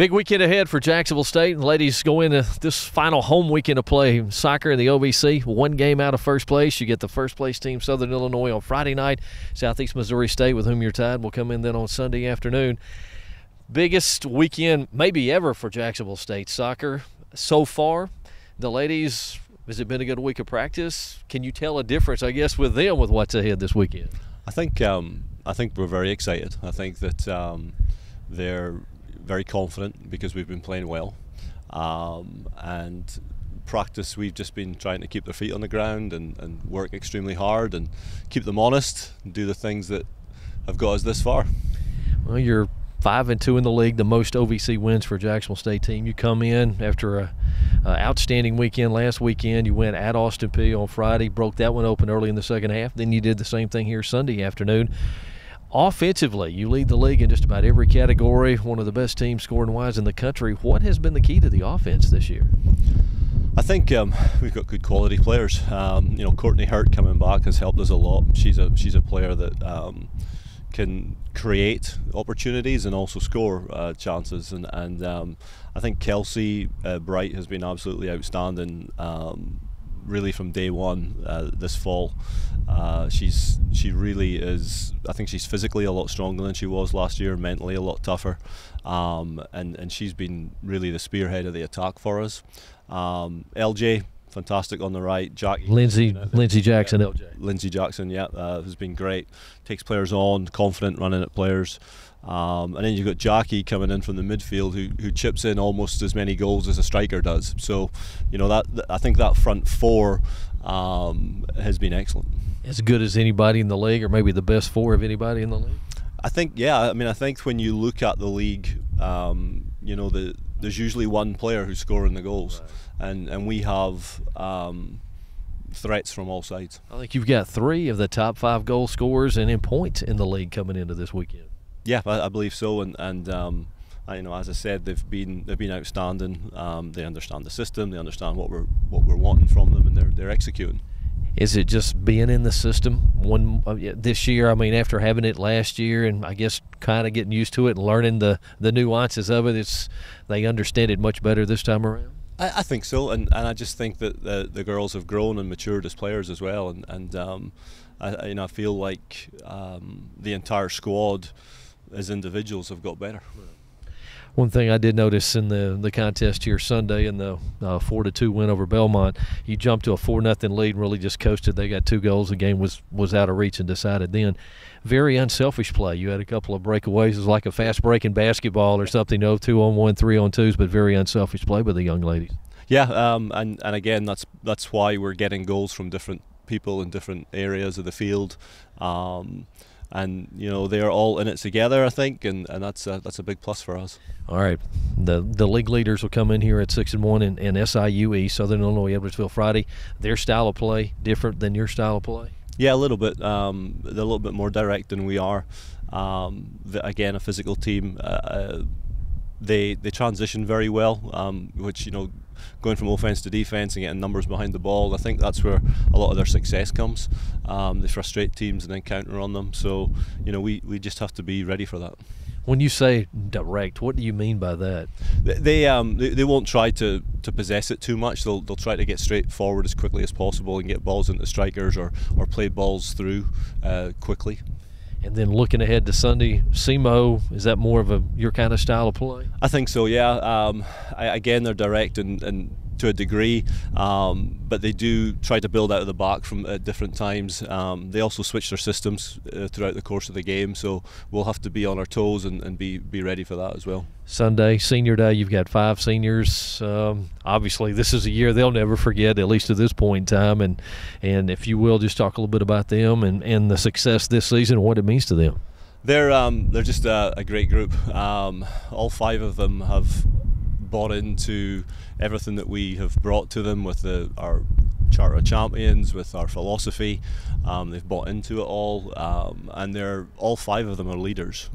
Big weekend ahead for Jacksonville State. And ladies go into this final home weekend of play soccer in the OVC. One game out of first place. You get the first place team, Southern Illinois, on Friday night. Southeast Missouri State, with whom you're tied, will come in then on Sunday afternoon. Biggest weekend maybe ever for Jacksonville State soccer so far. The ladies, has it been a good week of practice? Can you tell a difference, I guess, with them with what's ahead this weekend? I think we're very excited. I think that they're very confident because we've been playing well, and practice we've just been trying to keep their feet on the ground and work extremely hard and keep them honest and do the things that have got us this far. Well, you're 5-2 in the league, the most OVC wins for a Jacksonville State team. You come in after a outstanding weekend last weekend. You went at Austin Peay on Friday, broke that one open early in the second half. Then you did the same thing here Sunday afternoon. Offensively, you lead the league in just about every category, one of the best teams scoring-wise in the country. What has been the key to the offense this year? I think we've got good quality players. Courtney Hurt coming back has helped us a lot. She's a player that can create opportunities and also score chances. And I think Kelsey Bright has been absolutely outstanding. Really from day one this fall. She really is. I think she's physically a lot stronger than she was last year, mentally a lot tougher, and she's been really the spearhead of the attack for us. LJ, fantastic on the right. Lindsay Jackson, LJ. Lindsay Jackson, has been great. Takes players on, confident running at players. And then you've got Jackie coming in from the midfield who chips in almost as many goals as a striker does. So, I think that front four has been excellent. As good as anybody in the league, or maybe the best four of anybody in the league? I think, I think when you look at the league, there's usually one player who's scoring the goals. Right. And we have threats from all sides. I think you've got 3 of the top 5 goal scorers and in points in the league coming into this weekend. Yeah, I believe so, and as I said, they've been outstanding. They understand the system, they understand what we're wanting from them, and they're executing. Is it just being in the system this year? I mean, after having it last year, and I guess kind of getting used to it and learning the nuances of it, they understand it much better this time around. I think so, and I just think that the girls have grown and matured as players as well, and I feel like the entire squad as individuals have got better. One thing I did notice in the contest here Sunday in the 4-2 win over Belmont, you jumped to a 4-0 lead and really just coasted. They got 2 goals. The game was out of reach and decided then. Very unselfish play. You had a couple of breakaways. It was like a fast break in basketball or something. 2-on-1, 3-on-2s, but very unselfish play by the young ladies. Yeah, and again, that's why we're getting goals from different people in different areas of the field. And they're all in it together, I think, and that's a big plus for us. All right, the league leaders will come in here at 6-1 and SIUE, Southern Illinois Edwardsville, Friday. Their style of play different than your style of play? Yeah, a little bit. They're a little bit more direct than we are. Again, a physical team. They transition very well, which going from offense to defense and getting numbers behind the ball. I think that's where a lot of their success comes. They frustrate teams and then counter on them. So we just have to be ready for that. When you say direct, what do you mean by that? They won't try to possess it too much. They'll try to get straight forward as quickly as possible and get balls into strikers or play balls through quickly. And then looking ahead to Sunday, SEMO, is that more of your kind of style of play? I think so, yeah. Again, they're direct and to a degree, but they do try to build out of the back from at different times. They also switch their systems throughout the course of the game, so we'll have to be on our toes and be ready for that as well. Sunday, senior day, you've got 5 seniors. Obviously, this is a year they'll never forget, at least at this point in time. And if you will, just talk a little bit about them and the success this season and what it means to them. They're just a great group. All 5 of them have bought into everything that we have brought to them with our Charter of Champions, with our philosophy. They've bought into it all, and all 5 of them are leaders.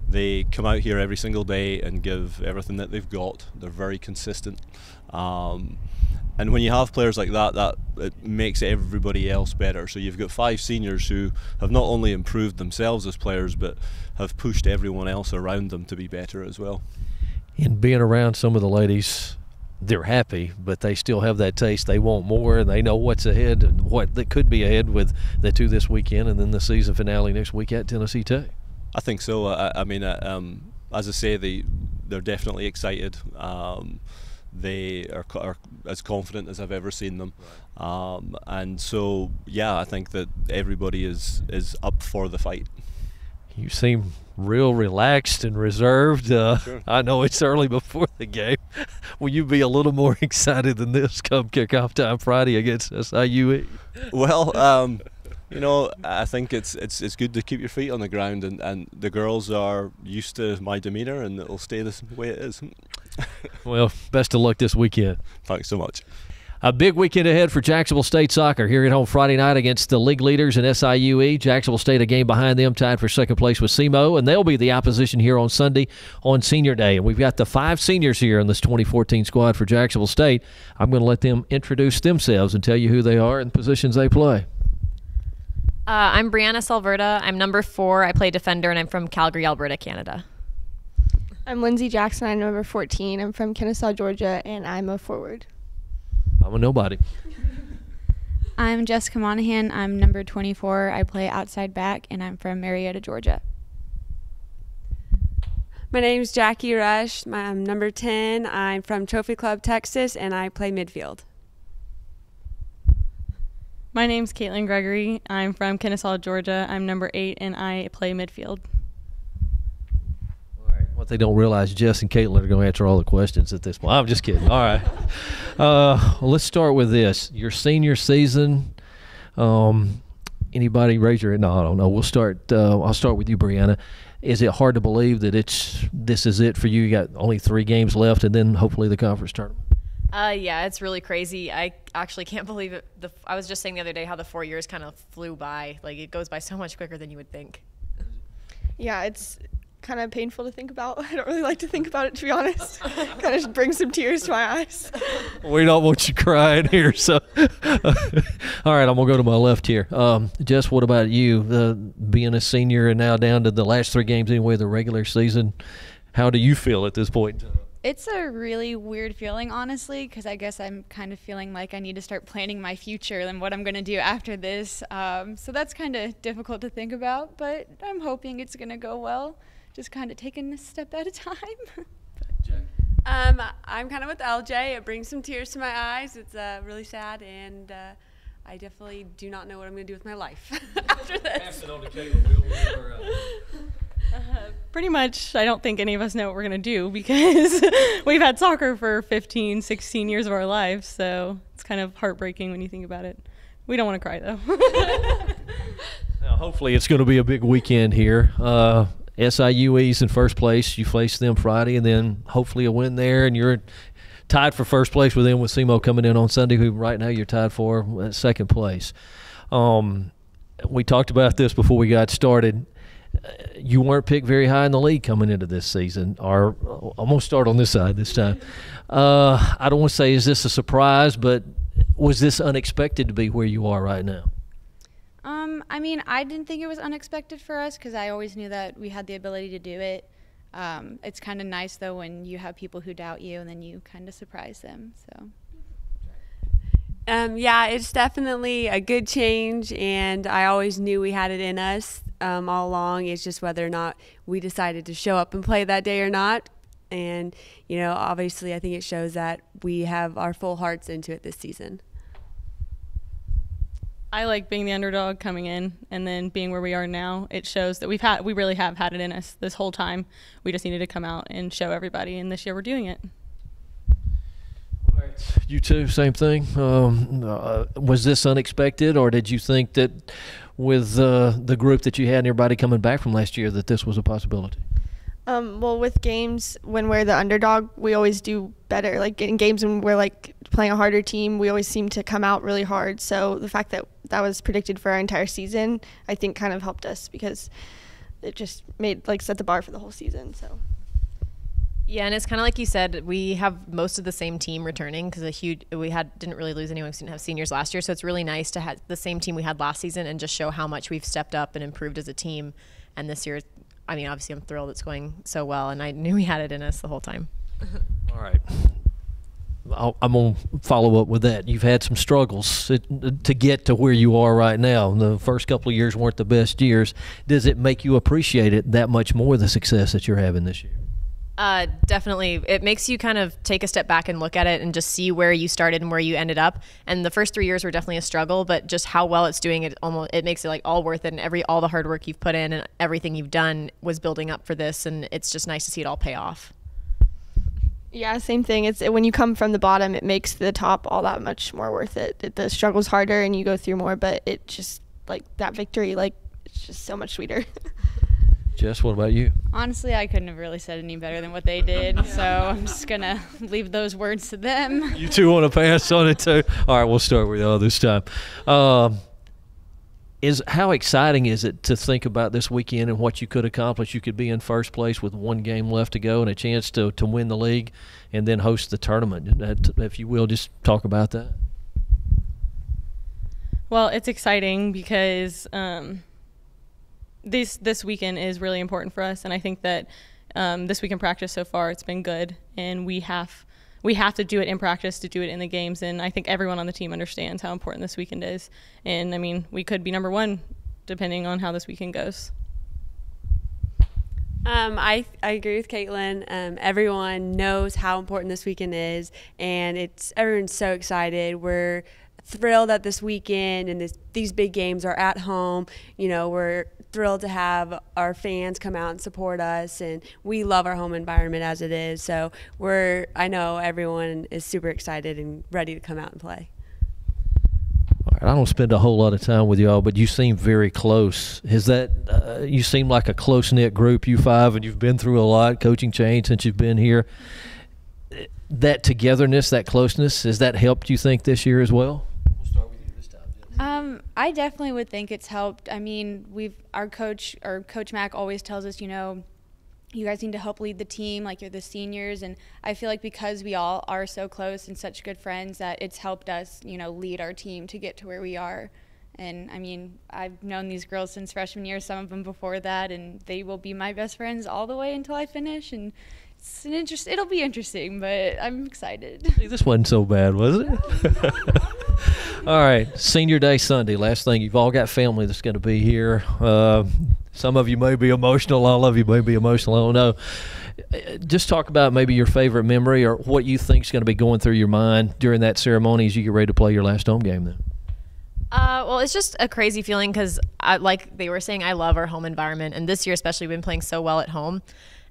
They come out here every single day and give everything that they've got. They're very consistent. And when you have players like that, it makes everybody else better. So you've got 5 seniors who have not only improved themselves as players, but have pushed everyone else around them to be better as well. In being around some of the ladies, they're happy, but they still have that taste. They want more, and they know what's ahead and what that could be ahead with the two this weekend and then the season finale next week at Tennessee Tech. I think so. I mean, as I say, they're definitely excited. They are as confident as I've ever seen them, and so yeah, I think that everybody is up for the fight. You seem real relaxed and reserved. Sure. I know it's early before the game. Will you be a little more excited than this come kickoff time Friday against SIUE? Well, you know, I think it's good to keep your feet on the ground, and the girls are used to my demeanour, and it'll stay the way it is. Well, best of luck this weekend. Thanks so much. A big weekend ahead for Jacksonville State soccer here at home Friday night against the league leaders in SIUE. Jacksonville State a game behind them, tied for second place with SEMO, and they'll be the opposition here on Sunday on Senior Day. And we've got the 5 seniors here in this 2014 squad for Jacksonville State. I'm going to let them introduce themselves and tell you who they are and the positions they play. I'm Brianna Salverda. I'm number 4. I play defender, and I'm from Calgary, Alberta, Canada. I'm Lindsay Jackson. I'm number 14. I'm from Kennesaw, Georgia, and I'm a forward. I'm a nobody. I'm Jessica Monahan. I'm number 24. I play outside back, and I'm from Marietta, Georgia. My name's Jackie Rush. I'm number 10. I'm from Trophy Club, Texas, and I play midfield. My name's Caitlin Gregory. I'm from Kennesaw, Georgia. I'm number 8, and I play midfield. What they don't realize, Jess and Caitlin are going to answer all the questions at this point. I'm just kidding. All right. Let's start with this. Your senior season, anybody raise your hand? No, I don't know. We'll start. I'll start with you, Brianna. Is it hard to believe that this is it for you? You got only 3 games left and then hopefully the conference tournament? Yeah, it's really crazy. I actually can't believe it. I was just saying the other day how the 4 years kind of flew by. Like, it goes by so much quicker than you would think. Yeah, it's kind of painful to think about. I don't really like to think about it, to be honest. Kind of brings some tears to my eyes. We don't want you crying here. So, all right, I'm going to go to my left here. Jess, what about you? Being a senior and now down to the last 3 games anyway of the regular season, how do you feel at this point? It's a really weird feeling, honestly, because I guess I'm kind of feeling like I need to start planning my future and what I'm going to do after this. So that's kind of difficult to think about, but I'm hoping it's going to go well. Just kind of taking a step at a time. I'm kind of with LJ. It brings some tears to my eyes. It's really sad, and I definitely do not know what I'm going to do with my life after this. Pass it on to Caitlin. Pretty much, I don't think any of us know what we're going to do because we've had soccer for 15, 16 years of our lives, so it's kind of heartbreaking when you think about it. We don't want to cry, though. Now, hopefully it's going to be a big weekend here. SIUE's in first place. You face them Friday, and then hopefully a win there, and you're tied for first place with them with SEMO coming in on Sunday, who right now you're tied for second place. We talked about this before we got started. You weren't picked very high in the league coming into this season. I'm going to start on this side this time. I don't want to say is this a surprise, but was this unexpected to be where you are right now? I mean, I didn't think it was unexpected for us because I always knew that we had the ability to do it. It's kind of nice, though, when you have people who doubt you and then you kind of surprise them. So. Yeah, it's definitely a good change, and I always knew we had it in us all along. It's just whether or not we decided to show up and play that day or not. And, you know, obviously I think it shows that we have our full hearts into it this season. I like being the underdog coming in and then being where we are now. It shows that we really have had it in us this whole time. We just needed to come out and show everybody, and this year we're doing it. All right. You too, same thing. Was this unexpected, or did you think that with the group that you had and everybody coming back from last year that this was a possibility? Well, with games, when we're the underdog, we always do better. Like in games when we're like playing a harder team, we always seem to come out really hard. So the fact that that was predicted for our entire season, I think kind of helped us because it just set the bar for the whole season. So. Yeah, and it's kind of like you said, we have most of the same team returning because didn't really lose anyone. We didn't have seniors last year, so it's really nice to have the same team we had last season and just show how much we've stepped up and improved as a team. And this year, I mean, obviously I'm thrilled it's going so well, and I knew we had it in us the whole time. All right. I'm going to follow up with that. You've had some struggles to get to where you are right now. The first couple of years weren't the best years. Does it make you appreciate it that much more, the success that you're having this year? Definitely. It makes you kind of take a step back and look at it and just see where you started and where you ended up. And the first 3 years were definitely a struggle, but just how well it's doing, it makes it like all worth it. And all the hard work you've put in and everything you've done was building up for this. And it's just nice to see it all pay off. Yeah, same thing. It's when you come from the bottom, it makes the top all that much more worth it. The struggle's harder and you go through more, but it just, like, that victory, like, it's just so much sweeter. Jess, what about you? Honestly, I couldn't have really said any better than what they did, so I'm just going to leave those words to them. You two want to pass on it too? All right, we'll start with y'all this time. How exciting is it to think about this weekend and what you could accomplish? You could be in first place with one game left to go and a chance to win the league and then host the tournament. If you will, just talk about that. Well, it's exciting because this weekend is really important for us, and I think that this week in practice so far it's been good, and we have to do it in practice to do it in the games, and I think everyone on the team understands how important this weekend is. And I mean, we could be number one depending on how this weekend goes. I agree with Caitlin. Everyone knows how important this weekend is, and everyone's so excited. We're thrilled that this weekend and these big games are at home. You know, we're thrilled to have our fans come out and support us, and we love our home environment as it is. So I know everyone is super excited and ready to come out and play. All right, I don't spend a whole lot of time with y'all, but you seem very close. Is that you seem like a close-knit group, you five, and you've been through a lot, coaching change since you've been here. That togetherness, that closeness, has that helped you think this year as well? We'll start with you this time. I definitely would think it's helped. I mean, our coach Mac always tells us, you know, you guys need to help lead the team like you're the seniors, and I feel like because we all are so close and such good friends that it's helped us, you know, lead our team to get to where we are. And I mean, I've known these girls since freshman year, some of them before that, and they will be my best friends all the way until I finish. And it'll be interesting, but I'm excited. See, this wasn't so bad, was it? All right, Senior Day Sunday. Last thing, you've all got family that's going to be here. Some of you may be emotional. All of you may be emotional. I don't know. Just talk about maybe your favorite memory or what you think is going to be going through your mind during that ceremony as you get ready to play your last home game then. Well, it's just a crazy feeling because, like they were saying, I love our home environment. And this year especially, we've been playing so well at home.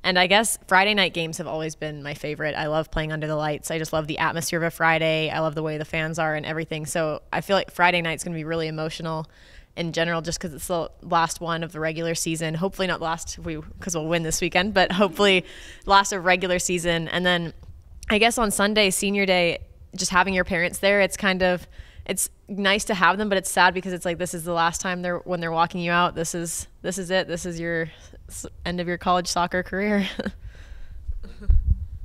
And I guess Friday night games have always been my favorite. I love playing under the lights. I just love the atmosphere of a Friday. I love the way the fans are and everything. So I feel like Friday night's going to be really emotional in general just because it's the last one of the regular season. Hopefully not last because we'll win this weekend, but hopefully last of regular season. And then I guess on Sunday, Senior Day, just having your parents there, it's nice to have them, but it's sad because it's like this is the last time when they're walking you out. This is it. This is your end of your college soccer career.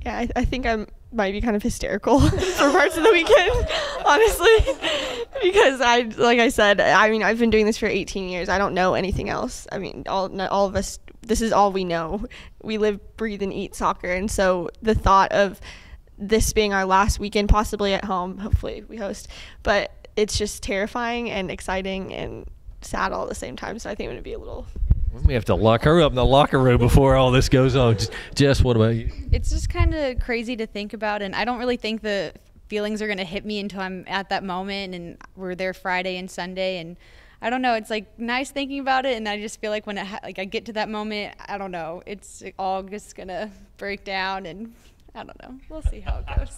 Yeah, I think I might be kind of hysterical for parts of the weekend, honestly, because like I said, I mean, I've been doing this for 18 years. I don't know anything else. I mean, all of us, this is all we know. We live, breathe, and eat soccer, and so the thought of this being our last weekend, possibly at home, hopefully we host, but it's just terrifying and exciting and sad all at the same time. So I think I'm going to be a little... We have to lock her up in the locker room before all this goes on. Jess, what about you? It's just kind of crazy to think about, and I don't really think the feelings are going to hit me until I'm at that moment, and we're there Friday and Sunday, and I don't know. It's like nice thinking about it, and I just feel like when I get to that moment, I don't know. It's all just going to break down, and I don't know. We'll see how it goes.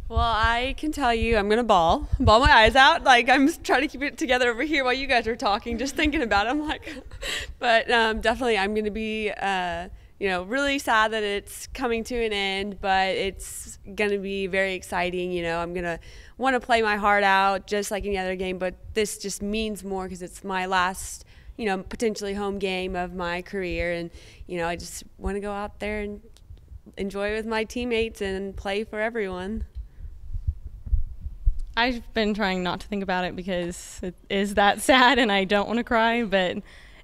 Well, I can tell you I'm going to bawl my eyes out. Like, I'm trying to keep it together over here while you guys are talking, just thinking about it. I'm like, but definitely I'm going to be, really sad that it's coming to an end, but it's going to be very exciting. You know, I'm going to want to play my heart out just like any other game, but this just means more because it's my last, potentially home game of my career. And, I just want to go out there and enjoy with my teammates and play for everyone. I've been trying not to think about it because it is that sad and I don't want to cry, but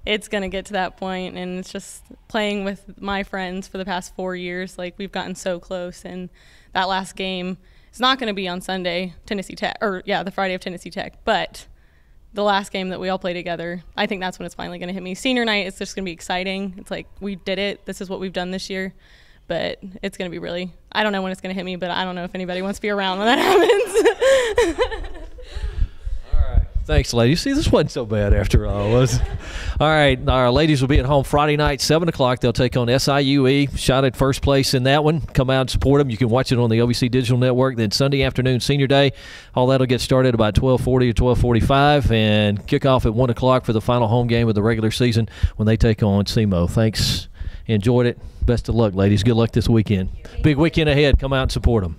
it's going to get to that point, and it's just playing with my friends for the past 4 years. Like, we've gotten so close, and that last game is not going to be on Sunday, Tennessee Tech, or the Friday of Tennessee Tech, but the last game that we all play together, I think that's when it's finally going to hit me. Senior night, it's just going to be exciting. It's like, we did it. This is what we've done this year. But it's going to be really, I don't know when it's going to hit me, but I don't know if anybody wants to be around when that happens. All right. Thanks, ladies. See, this wasn't so bad after all, was it? All right. Our ladies will be at home Friday night, 7 o'clock. They'll take on SIUE. Shot at first place in that one. Come out and support them. You can watch it on the OVC Digital Network. Then Sunday afternoon, Senior Day. All that will get started about 12:40 or 12:45 and kick off at 1 o'clock for the final home game of the regular season when they take on SEMO. Thanks. Enjoyed it. Best of luck, ladies. Good luck this weekend. Big weekend ahead. Come out and support them.